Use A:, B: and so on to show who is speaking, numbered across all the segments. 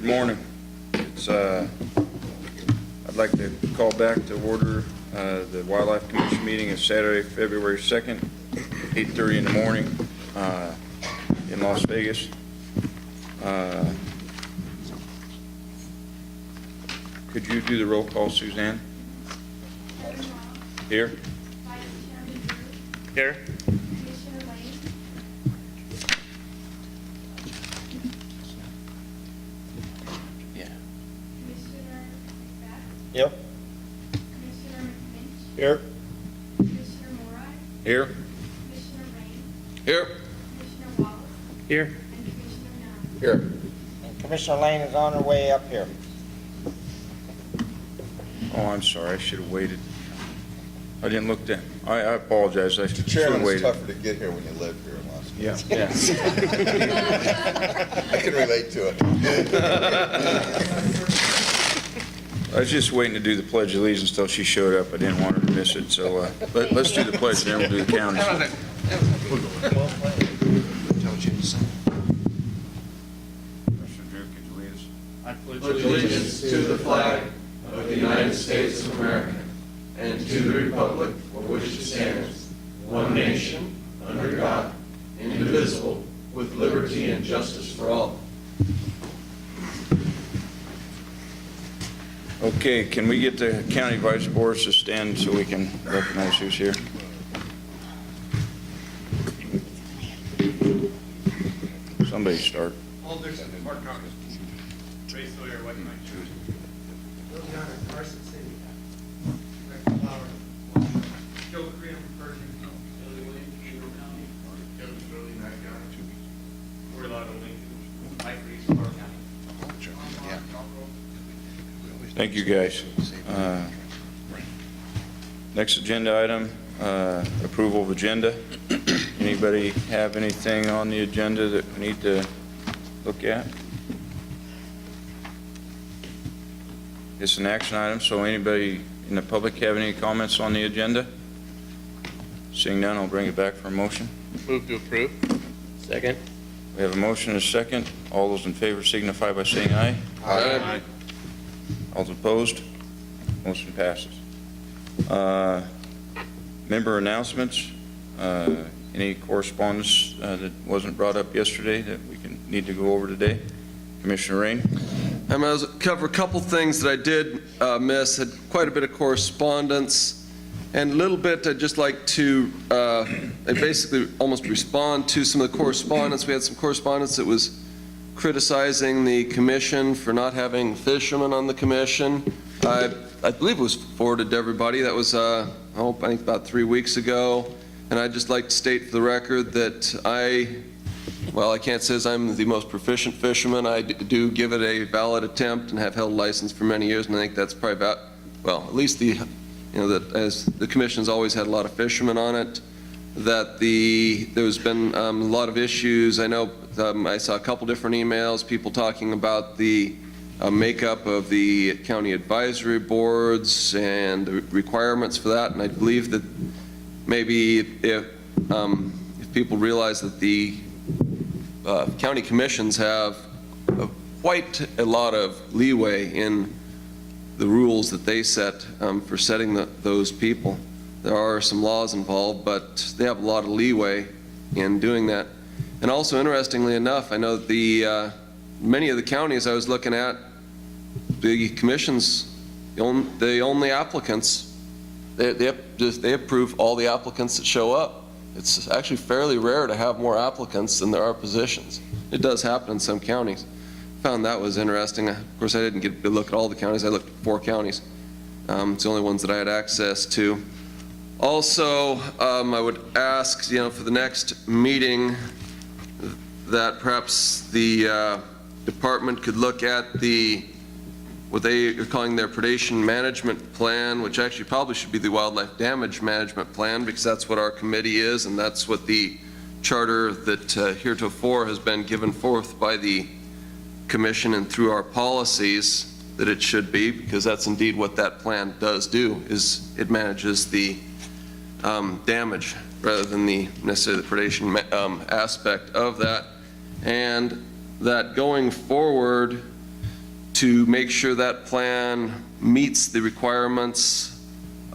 A: morning. It's I'd like to call back to order the Wildlife Commission meeting of Saturday, February 2nd, 8:30 in the morning in Las Vegas. Could you do the roll call, Suzanne? Here. Here.
B: Yep.
C: Commissioner Finch.
B: Here.
C: Commissioner Morai.
A: Here.
C: Commissioner Rain.
A: Here.
C: Commissioner Wallace.
A: Here.
C: And Commissioner Nunn.
A: Here.
B: And Commissioner Lane is on her way up here.
A: Oh, I'm sorry. I should have waited. I didn't look down. I apologize. I should have
D: Chairman, it's
A: waited.
D: tougher to get here when you live here in Las Vegas.
A: Yeah.
D: I can relate to it.
A: I was just waiting to do the Pledge of Allegiance until she showed up. I didn't want her to miss it, so let's do the pledge, and then we'll do the counties. Commissioner Drew, could you lead us?
E: I pledge allegiance to the flag of the United States of America and to the republic for which it stands, one nation, under God, indivisible, with liberty and justice for all.
A: Okay, can we get the county vice boards to stand so we can recognize who's here? Somebody start.
F: Paul Dixon, Mark Congress, Trey Sawyer, White Mike Shoes, Liliana Carson City, Rebecca Flower, Joe Cream, Pershing, Billy Williams, Eagle County, Kevin Shirley, Matt County, Corey Lotto, Lincoln, Mike Reese, Clark County.
A: Thank you, guys. Next agenda item, approval of agenda. Anybody have anything on the agenda that we need to look at? It's an action item, so anybody in the public have any comments on the agenda? Seeing none, I'll bring it back for a motion.
G: Move to approve. Second.
A: We have a motion and a second. All those in favor signify by saying aye.
G: Aye.
A: All those opposed? Motion passes. Member announcements. Any correspondence that wasn't brought up yesterday that we need to go over today? Commissioner Rain.
E: I'm going to cover a couple things that I did miss. Had quite a bit of correspondence, and a little bit I'd just like to basically almost respond to some of the correspondence. We had some correspondence that was criticizing the commission for not having fishermen on the commission. I believe it was forwarded to everybody. That was, I think about 3 weeks ago. And I'd just like to state for the record that I can't say as I'm the most proficient fisherman. I do give it a valid attempt and have held a license for many years, and I think that's probably about, at least that as the commission's always had a lot of fishermen on it, that there's been a lot of issues. I know I saw a couple different emails, people talking about the makeup of the county advisory boards and the requirements for that, and I believe that maybe if people realize that the county commissions have quite a lot of leeway in the rules that they set for setting those people. There are some laws involved, but they have a lot of leeway in doing that. And also, interestingly enough, I know that many of the counties I was looking at, the commissions, the only applicants, they approve all the applicants that show up. It's actually fairly rare to have more applicants than there are positions. It does happen in some counties. Found that was interesting. Of course, I didn't get to look at all the counties. I looked at 4 counties. It's the only ones that I had access to. Also, I would ask, for the next meeting that perhaps the department could look at what they are calling their predation management plan, which actually probably should be the wildlife damage management plan, because that's what our committee is, and that's what the charter that heretofore has been given forth by the commission and through our policies that it should be, because that's indeed what that plan does do, is it manages the damage rather than necessarily the predation aspect of that. And that going forward, to make sure that plan meets the requirements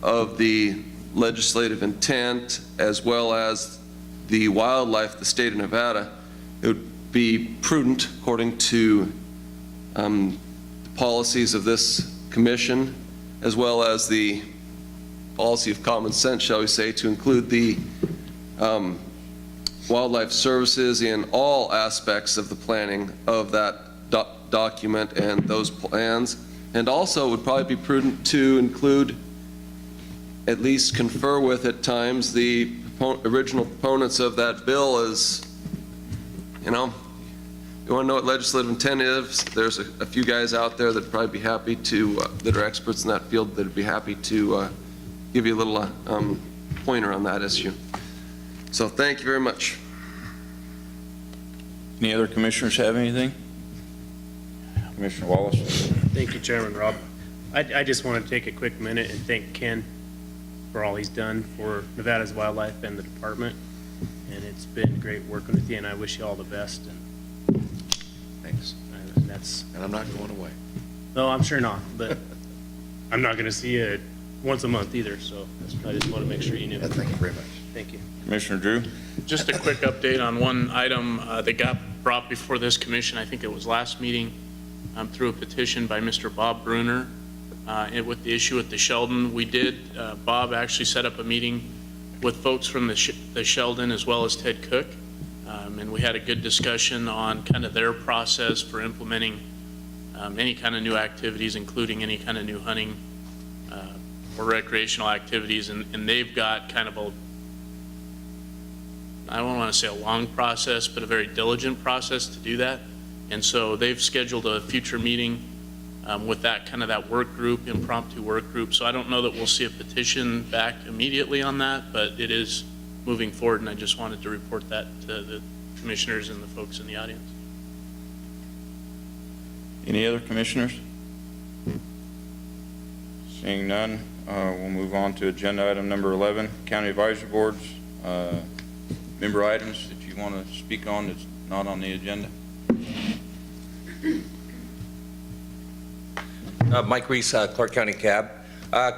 E: of the legislative intent as well as the wildlife of the state of Nevada, it would be prudent, according to the policies of this commission, as well as the policy of common sense, shall we say, to include the wildlife services in all aspects of the planning of that document and those plans. And also it would probably be prudent to include, at least confer with at times, the original proponents of that bill. As you know, you want to know what legislative intent is, there's a few guys out there that'd probably be happy to, that are experts in that field, that'd be happy to give you a little pointer on that issue. So thank you very much.
A: Any other commissioners have anything? Commissioner Wallace?
H: Thank you, Chairman Robb. I just want to take a quick minute and thank Ken for all he's done for Nevada's wildlife and the department. And it's been great working with you, and I wish you all the best. And
D: Thanks.
H: that's,
D: And I'm not going away.
H: no, I'm sure not, but I'm not going to see you once a month either, so I just want to make sure you knew.
D: Thank you very much.
H: Thank you.
A: Commissioner Drew?
G: Just a quick update on one item that got brought before this commission. I think it was last meeting, through a petition by Mr. Bob Bruner, and with the issue at the Sheldon. We did, Bob actually set up a meeting with folks from the Sheldon as well as Ted Cook, and we had a good discussion on kind of their process for implementing any kind of new activities, including any kind of new hunting or recreational activities, and they've got kind of a, I don't want to say a long process, but a very diligent process to do that. And so they've scheduled a future meeting with that kind of that work group, impromptu work group. So I don't know that we'll see a petition back immediately on that, but it is moving forward, and I just wanted to report that to the commissioners and the folks in the audience.
A: Any other commissioners? Seeing none, we'll move on to agenda item number 11, county advisory boards. Member items that you want to speak on that's not on the agenda?
I: Mike Reese, Clark County CAB.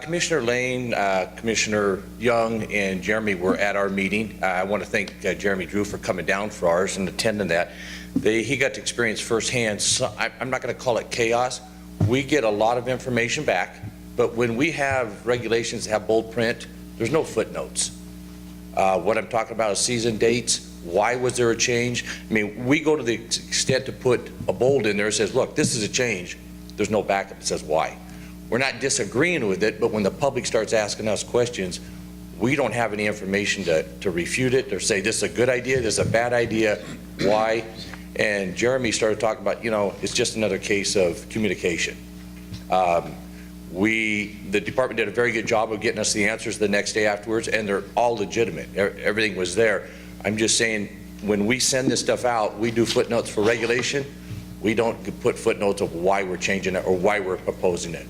I: Commissioner Lane, Commissioner Young, and Jeremy were at our meeting. I want to thank Jeremy Drew for coming down for ours and attending that. He got to experience firsthand, I'm not going to call it chaos. We get a lot of information back, but when we have regulations that have bold print, there's no footnotes. What I'm talking about is season dates. Why was there a change? I mean, we go to the extent to put a bold in there that says, look, this is a change. There's no backup that says why. We're not disagreeing with it, but when the public starts asking us questions, we don't have any information to refute it or say this is a good idea, this is a bad idea, why? And Jeremy started talking about, you know, it's just another case of communication. The department did a very good job of getting us the answers the next day afterwards, and they're all legitimate. Everything was there. I'm just saying, when we send this stuff out, we do footnotes for regulation. We don't put footnotes of why we're changing it or why we're proposing it.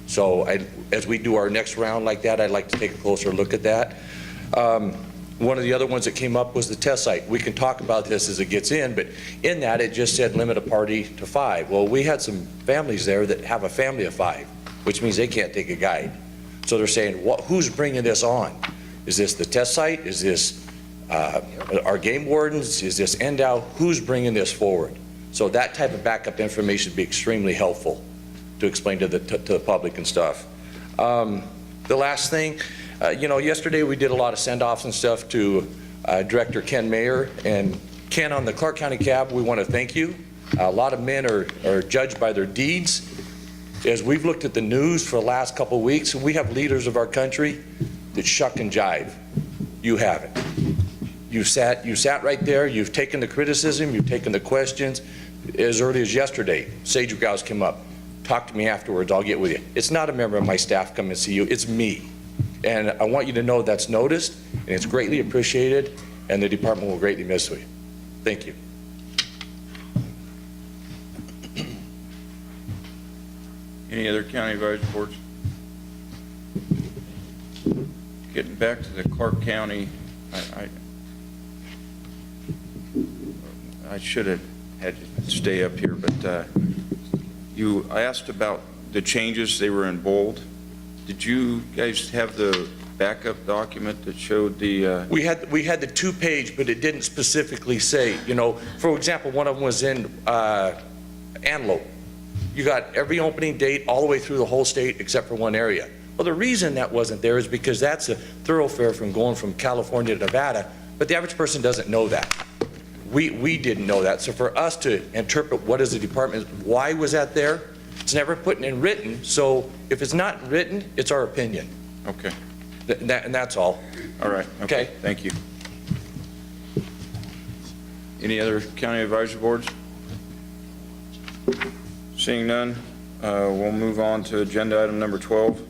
I: So as we do our next round like that, I'd like to take a closer look at that. One of the other ones that came up was the test site. We can talk about this as it gets in, but in that it just said limit a party to 5. Well, we had some families there that have a family of 5, which means they can't take a guide. So they're saying, who's bringing this on? Is this the test site? Is this our game wardens? Is this NDOW? Who's bringing this forward? So that type of backup information would be extremely helpful to explain to the public and stuff. The last thing, you know, yesterday we did a lot of send-offs and stuff to Director Ken Mayer. And Ken, on the Clark County CAB, we want to thank you. A lot of men are judged by their deeds. As we've looked at the news for the last couple of weeks, we have leaders of our country that shuck and jive. You haven't. You sat right there, you've taken the criticism, you've taken the questions. As early as yesterday, Sage Grouse came up, talk to me afterwards, I'll get with you. It's not a member of my staff come and see you, it's me. And I want you to know that's noticed, and it's greatly appreciated, and the department will greatly miss you. Thank you.
A: Any other county advisory boards? Getting back to the Clark County, I should have had to stay up here, but I asked about the changes, they were in bold. Did you guys have the backup document that showed the,
I: We had the 2-page, but it didn't specifically say, for example, one of them was in Antelope. You got every opening date all the way through the whole state except for one area. Well, the reason that wasn't there is because that's a thoroughfare from going from California to Nevada, but the average person doesn't know that. We didn't know that. So for us to interpret what is the department, why was that there? It's never put in written, so if it's not written, it's our opinion.
A: okay,
I: And that's all.
A: all right, okay,
I: Okay.
A: thank you. Any other county advisory boards? Seeing none, we'll move on to agenda item number 12.